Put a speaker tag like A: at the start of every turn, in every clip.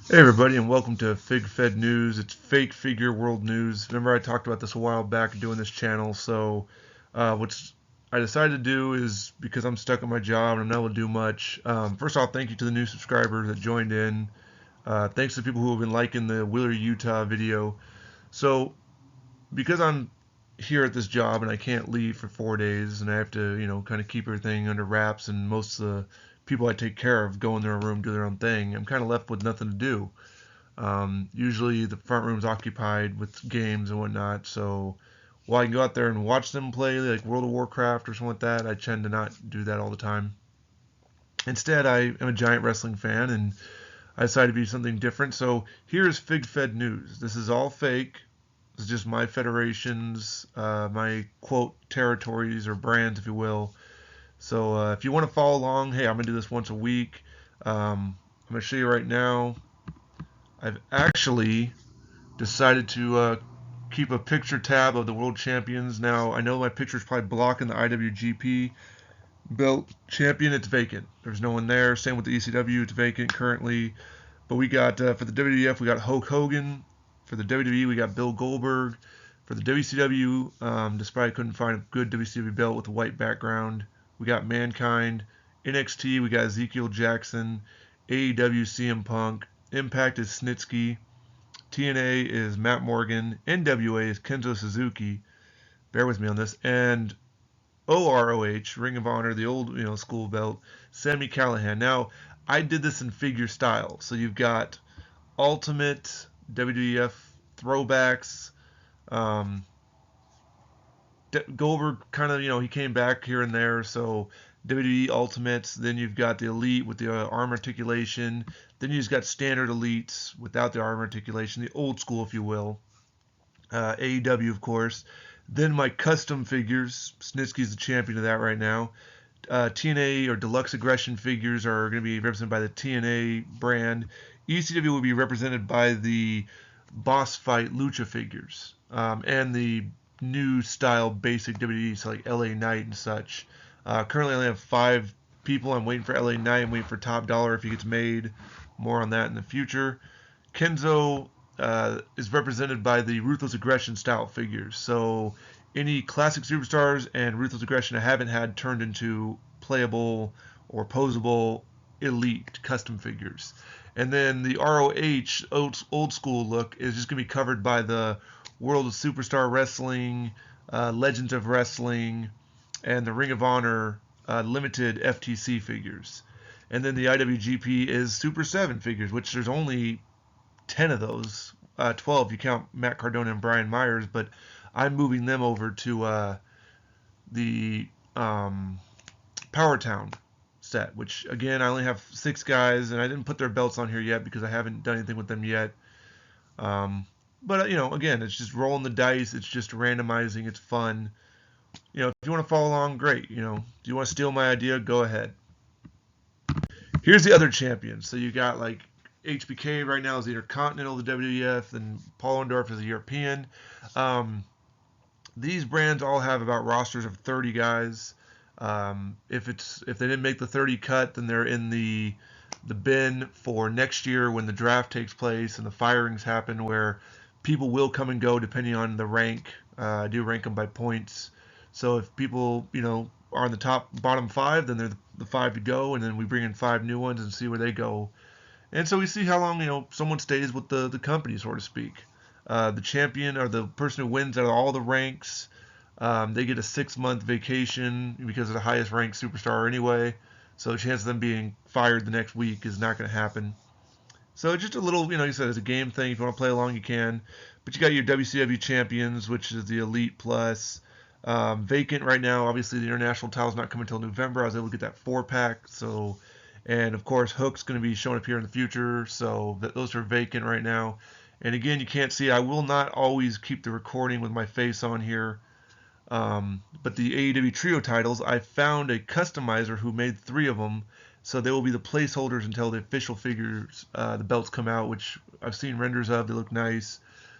A: Hey everybody, and welcome to FigFed News. It's Fake Figure World News. Remember I talked about this a while back doing this channel, so what I decided to do is, because I'm stuck at my job and I'm not able to do much, first off, thank you to the new subscribers that joined in. Thanks to the people who have been liking the Wheeler, Utah video. So, because I'm here at this job and I can't leave for 4 days and I have to, kind of keep everything under wraps, and most of the people I take care of go in their room, do their own thing, I'm kind of left with nothing to do. Usually the front room's occupied with games and whatnot, so while I can go out there and watch them play, like World of Warcraft or something like that, I tend to not do that all the time. Instead, I am a giant wrestling fan, and I decided to be something different. So here's FigFed News. This is all fake. This is just my federations, my quote territories or brands, if you will. So if you want to follow along, hey, I'm gonna do this once a week. I'm gonna show you right now. I've actually decided to keep a picture tab of the world champions. Now, I know my picture is probably blocking the IWGP belt champion. It's vacant. There's no one there. Same with the ECW. It's vacant currently. But we got, for the WWF, we got Hulk Hogan. For the WWE, we got Bill Goldberg. For the WCW, despite I couldn't find a good WCW belt with a white background, we got Mankind. NXT, we got Ezekiel Jackson. AEW, CM Punk. Impact is Snitsky. TNA is Matt Morgan. NWA is Kenzo Suzuki. Bear with me on this. And OROH, Ring of Honor, the old school belt, Sami Callihan. Now, I did this in figure style. So you've got Ultimate, WWF throwbacks. Um, Goldberg kind of, he came back here and there. So WWE Ultimates. Then you've got the Elite with the arm articulation. Then you've got standard Elites without the arm articulation, the old school, if you will. AEW, of course. Then my custom figures. Snitsky's the champion of that right now. TNA or Deluxe Aggression figures are going to be represented by the TNA brand. ECW will be represented by the Boss Fight Lucha figures, and the new style basic WWE, so like LA Knight and such. Currently, I only have 5 people. I'm waiting for LA Knight. I'm waiting for Top Dollar if he gets made. More on that in the future. Kenzo is represented by the Ruthless Aggression style figures. So any classic superstars and Ruthless Aggression I haven't had turned into playable or posable elite custom figures. And then the ROH old school look is just going to be covered by the World of Superstar Wrestling, Legends of Wrestling, and the Ring of Honor limited FTC figures. And then the IWGP is Super 7 figures, which there's only 10 of those, 12 if you count Matt Cardona and Brian Myers, but I'm moving them over to the Power Town set, which again, I only have 6 guys, and I didn't put their belts on here yet because I haven't done anything with them yet. But again, it's just rolling the dice, it's just randomizing, it's fun. If you want to follow along, great. Do you want to steal my idea? Go ahead. Here's the other champions. So you got like HBK right now is the Intercontinental, the WWF, and Paul Orndorff is the European. Um, these brands all have about rosters of 30 guys. If they didn't make the 30 cut, then they're in the bin for next year when the draft takes place and the firings happen, where people will come and go depending on the rank. I do rank them by points. So if people are in the top bottom 5, then they're the 5 to go, and then we bring in 5 new ones and see where they go. And so we see how long someone stays with the company, so to speak. The champion or the person who wins out of all the ranks, they get a 6-month vacation because of the highest ranked superstar anyway. So the chance of them being fired the next week is not going to happen. So just a little, you said it's a game thing. If you want to play along, you can. But you got your WCW champions, which is the Elite Plus. Vacant right now. Obviously, the international title's not coming until November. I was able to get that 4-pack. So, and of course, Hook's going to be showing up here in the future. So those are vacant right now. And again, you can't see. I will not always keep the recording with my face on here. But the AEW Trio titles, I found a customizer who made 3 of them. So they will be the placeholders until the official figures, the belts come out, which I've seen renders of. They look nice.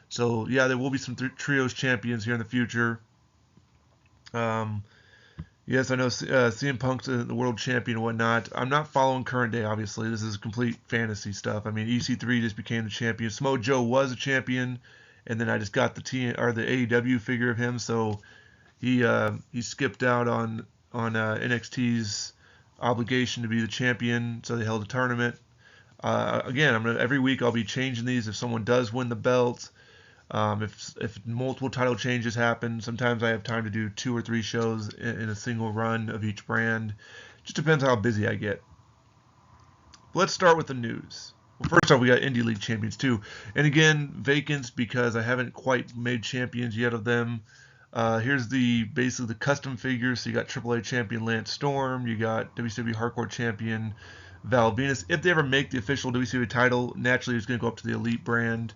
A: So yeah, there will be some trios champions here in the future. Um, Yes, I know CM Punk's the world champion and whatnot. I'm not following current day, obviously. This is complete fantasy stuff. I mean, EC3 just became the champion. Samoa Joe was a champion, and then I just got the AEW figure of him, so he skipped out on NXT's obligation to be the champion, so they held a tournament. Again, every week I'll be changing these if someone does win the belt. If multiple title changes happen, sometimes I have time to do 2 or 3 shows in a single run of each brand. Just depends how busy I get. But let's start with the news. Well, first off, we got Indie League champions too, and again vacants because I haven't quite made champions yet of them. Here's basically the custom figures. So you got AAA champion Lance Storm, you got WCW Hardcore champion Val Venus. If they ever make the official WCW title, naturally it's going to go up to the Elite brand.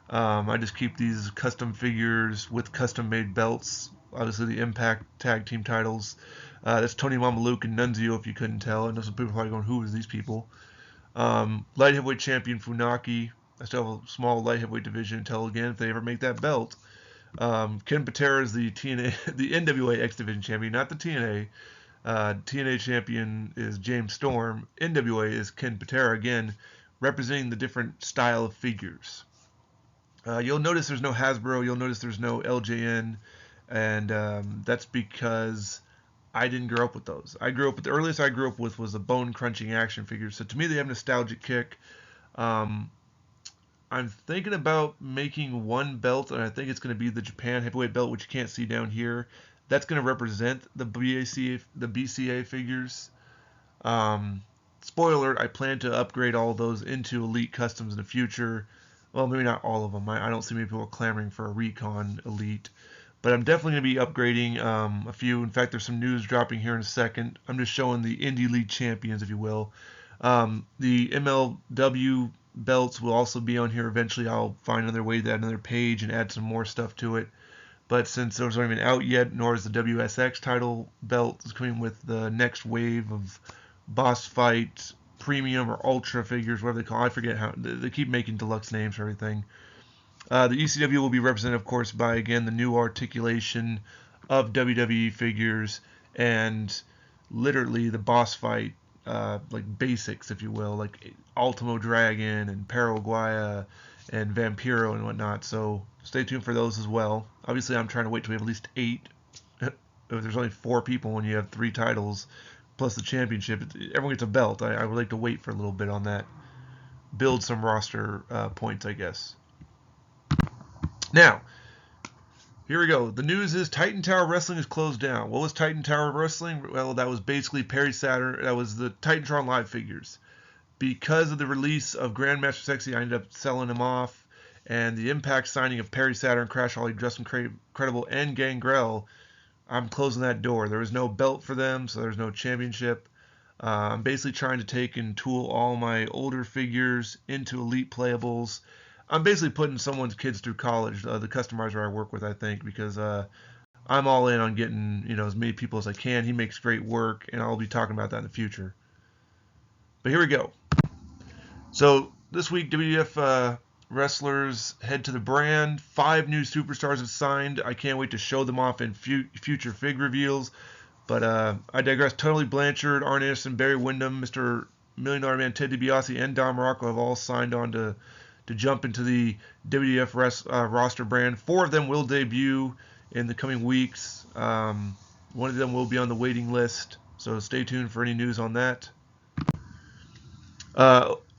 A: I just keep these custom figures with custom made belts. Obviously, the Impact Tag Team titles. That's Tony Mamaluke and Nunzio, if you couldn't tell. I know some people are probably going, who is these people? Light heavyweight champion Funaki. I still have a small light heavyweight division until, again, if they ever make that belt. Ken Patera is the TNA, the NWA X Division champion, not the TNA. TNA champion is James Storm. NWA is Ken Patera, again, representing the different style of figures. You'll notice there's no Hasbro. You'll notice there's no LJN, and that's because I didn't grow up with those. The earliest I grew up with was the bone crunching action figures. So to me, they have a nostalgic kick. I'm thinking about making one belt, and I think it's going to be the Japan Heavyweight belt, which you can't see down here. That's going to represent the BCA figures. Spoiler alert, I plan to upgrade all those into Elite Customs in the future. Well, maybe not all of them. I don't see many people clamoring for a Recon Elite. But I'm definitely going to be upgrading a few. In fact, there's some news dropping here in a second. I'm just showing the Indie League champions, if you will. The MLW belts will also be on here eventually. I'll find another way to add another page and add some more stuff to it. But since those aren't even out yet, nor is the WSX title belt, is coming with the next wave of boss fight, premium or ultra figures, whatever they call it. I forget how they keep making deluxe names for everything. The ECW will be represented, of course, by again the new articulation of WWE figures and literally the boss fight, like basics, if you will, like Ultimo Dragon and Paraguaya and Vampiro and whatnot. So stay tuned for those as well. Obviously, I'm trying to wait till we have at least 8. If there's only 4 people when you have 3 titles plus the championship, everyone gets a belt. I would like to wait for a little bit on that. Build some roster points, I guess. Now, here we go. The news is Titan Tower Wrestling is closed down. What was Titan Tower Wrestling? Well, that was basically Perry Saturn. That was the Titantron Live figures. Because of the release of Grandmaster Sexy, I ended up selling them off. And the Impact signing of Perry Saturn, Crash Holly, Justin Credible, and Gangrel, I'm closing that door. There was no belt for them, so there's no championship. I'm basically trying to take and tool all my older figures into Elite playables. I'm basically putting someone's kids through college, the customizer I work with, I think, because I'm all in on getting as many people as I can. He makes great work, and I'll be talking about that in the future. But here we go. So this week, WWF wrestlers head to the brand. 5 new superstars have signed. I can't wait to show them off in future fig reveals. But I digress. Totally Blanchard, Arn Anderson, Barry Windham, Mr. Million Dollar Man, Ted DiBiase, and Don Morocco have all signed on to jump into the WWF roster brand. 4 of them will debut in the coming weeks. One of them will be on the waiting list, so stay tuned for any news on that.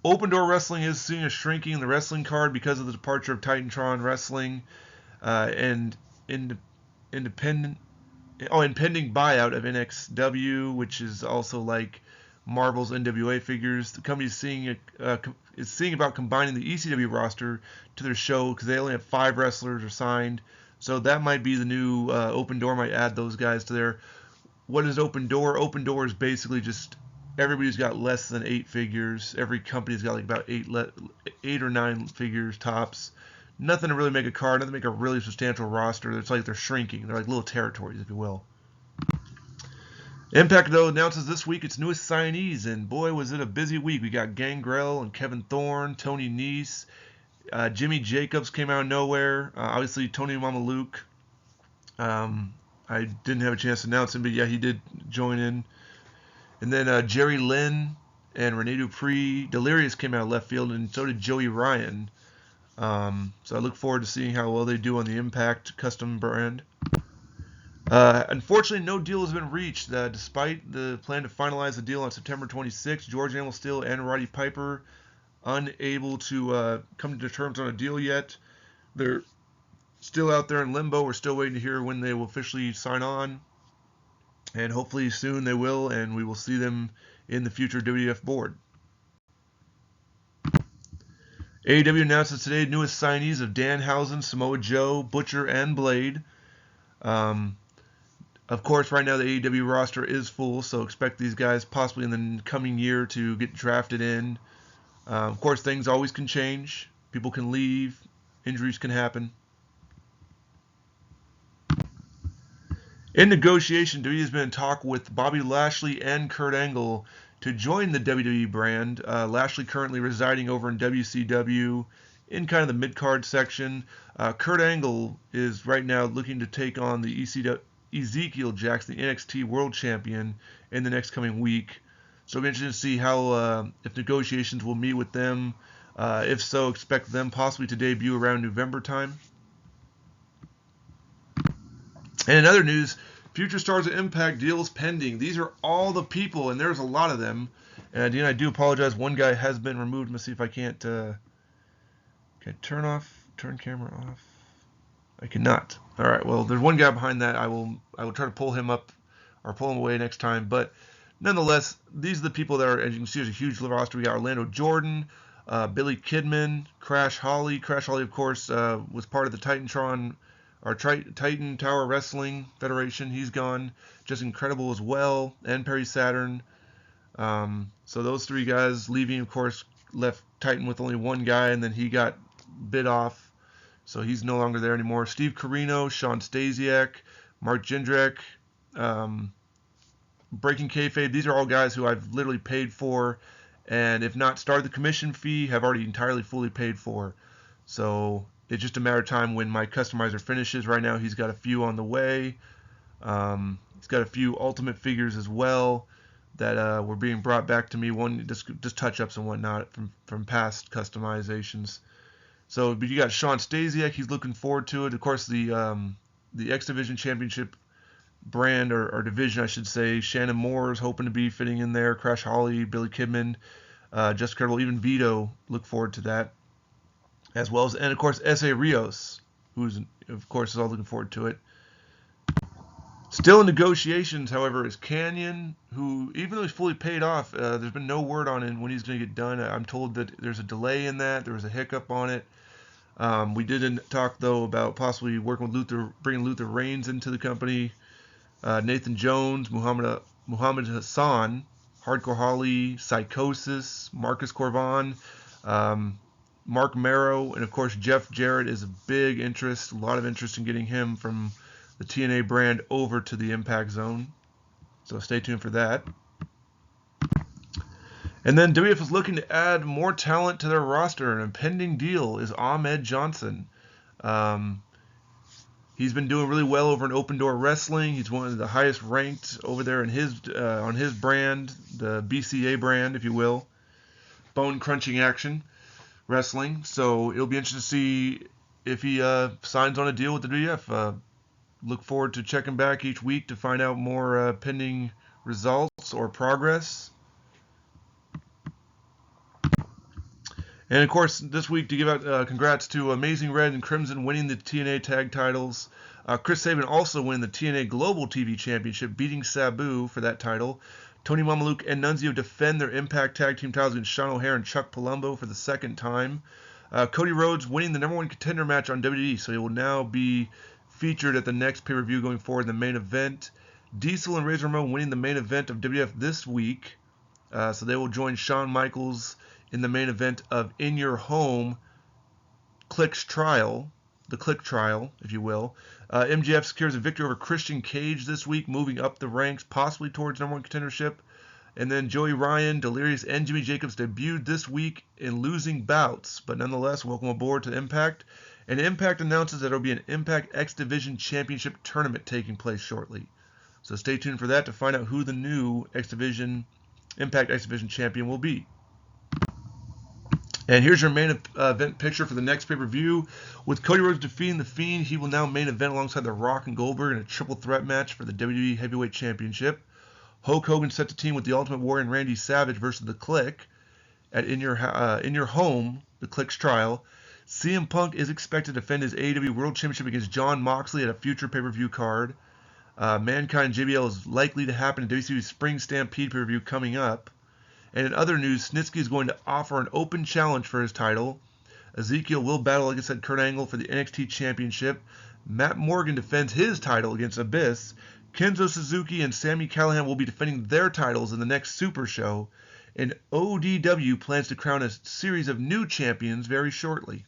A: Open Door Wrestling is seeing a shrinking in the wrestling card because of the departure of Titantron Wrestling and impending buyout of NXW, which is also like Marvel's NWA figures. The company is seeing about combining the ECW roster to their show because they only have 5 wrestlers are signed. So that might be the new Open Door. Might add those guys to there. What is Open Door? Open Door is basically just everybody's got less than 8 figures. Every company's got like about 8 or 9 figures tops. Nothing to really make a card. Nothing to make a really substantial roster. It's like they're shrinking. They're like little territories, if you will. Impact, though, announces this week its newest signees, and boy, was it a busy week. We got Gangrel and Kevin Thorne, Tony Nese, Jimmy Jacobs came out of nowhere. Obviously, Tony Mamaluke. I I didn't have a chance to announce him, but yeah, he did join in. And then Jerry Lynn and Rene Dupree. Delirious came out of left field, and so did Joey Ryan. So I look forward to seeing how well they do on the Impact custom brand. Unfortunately, no deal has been reached. Despite the plan to finalize the deal on September 26th, George Animal Steel and Roddy Piper unable to come to terms on a deal yet. They're still out there in limbo. We're still waiting to hear when they will officially sign on. And hopefully soon they will, and we will see them in the future WWF board. AEW announces today newest signees of Danhausen, Samoa Joe, Butcher, and Blade. Of course, right now the AEW roster is full, so expect these guys possibly in the coming year to get drafted in. Of course, things always can change. People can leave. Injuries can happen. In negotiation, WWE has been in talk with Bobby Lashley and Kurt Angle to join the WWE brand. Lashley currently residing over in WCW in kind of the mid-card section. Kurt Angle is right now looking to take on the Ezekiel Jackson, the NXT World Champion, in the next coming week. So it'll be interesting to see how if negotiations will meet with them. If so, expect them possibly to debut around November time. And in other news, Future Stars of Impact deals pending. These are all the people, and there's a lot of them. And again, I do apologize. One guy has been removed. Let's see if I can't turn camera off. I cannot. All right. Well, there's one guy behind that. I will try to pull him up or pull him away next time. But nonetheless, these are the people that are, as you can see, there's a huge roster. We got Orlando Jordan, Billy Kidman, Crash Holly. Crash Holly, of course, was part of the Titan Tower Wrestling Federation. He's gone. Just incredible as well. And Perry Saturn. So those three guys leaving, of course, left Titan with only one guy, and then he got bid off. So he's no longer there anymore. Steve Corino, Sean Stasiak, Mark Jindrak, Breaking Kayfabe. These are all guys who I've literally paid for, and if not started the commission fee, have already entirely fully paid for. So it's just a matter of time when my customizer finishes. Right now he's got a few on the way. He's got a few Ultimate figures as well that were being brought back to me. One just touch-ups and whatnot from past customizations. So, but you got Sean Stasiak. He's looking forward to it. Of course, the X Division Championship brand or division, I should say. Shannon Moore is hoping to be fitting in there. Crash Holly, Billy Kidman, Jessica Credible, even Vito. Look forward to that, as well as, and of course, S.A. Rios, who's of course is all looking forward to it. Still in negotiations, however, is Canyon, who, even though he's fully paid off, there's been no word on it when he's going to get done. I'm told that there's a delay in that. There was a hiccup on it. We did talk, though, about possibly working with Luther, bringing Luther Reigns into the company. Nathan Jones, Muhammad Hassan, Hardcore Holly, Psychosis, Marcus Corvan, Mark Marrow, and, of course, Jeff Jarrett is a big interest. A lot of interest in getting him from the TNA brand over to the Impact Zone. So stay tuned for that. And then WWF is looking to add more talent to their roster. An impending deal is Ahmed Johnson. He's been doing really well over in Open Door Wrestling. He's one of the highest ranked over there in his on his brand, the BCA brand, if you will, Bone Crunching Action Wrestling. So it'll be interesting to see if he signs on a deal with the WWF. Look forward to checking back each week to find out more pending results or progress. And, of course, this week to give out congrats to Amazing Red and Crimson winning the TNA tag titles. Chris Sabin also winning the TNA Global TV Championship, beating Sabu for that title. Tony Mamaluke and Nunzio defend their Impact Tag Team titles against Sean O'Haire and Chuck Palumbo for the second time. Cody Rhodes winning the #1 contender match on WWE, so he will now be featured at the next pay-per-view going forward in the main event. Diesel and Razor Ramon winning the main event of WWF this week, so they will join Shawn Michaels in the main event of In Your Home, Click's Trial, the Click Trial, if you will. MJF secures a victory over Christian Cage this week, moving up the ranks, possibly towards #1 contendership. And then Joey Ryan, Delirious, and Jimmy Jacobs debuted this week in losing bouts, but nonetheless, welcome aboard to Impact. And Impact announces that there will be an Impact X Division Championship tournament taking place shortly. So stay tuned for that to find out who the new Impact X Division champion will be. And here's your main event picture for the next pay-per-view. With Cody Rhodes defeating The Fiend, he will now main event alongside The Rock and Goldberg in a triple threat match for the WWE Heavyweight Championship. Hulk Hogan set to team with the Ultimate Warrior and Randy Savage versus The Click at In Your Home, The Click's trial. CM Punk is expected to defend his AEW World Championship against Jon Moxley at a future pay-per-view card. Mankind JBL is likely to happen in WCW's Spring Stampede pay-per-view coming up. And in other news, Snitsky is going to offer an open challenge for his title. Ezekiel will battle, like I said, Kurt Angle for the NXT Championship. Matt Morgan defends his title against Abyss. Kenzo Suzuki and Sami Callihan will be defending their titles in the next Super Show. And ODW plans to crown a series of new champions very shortly.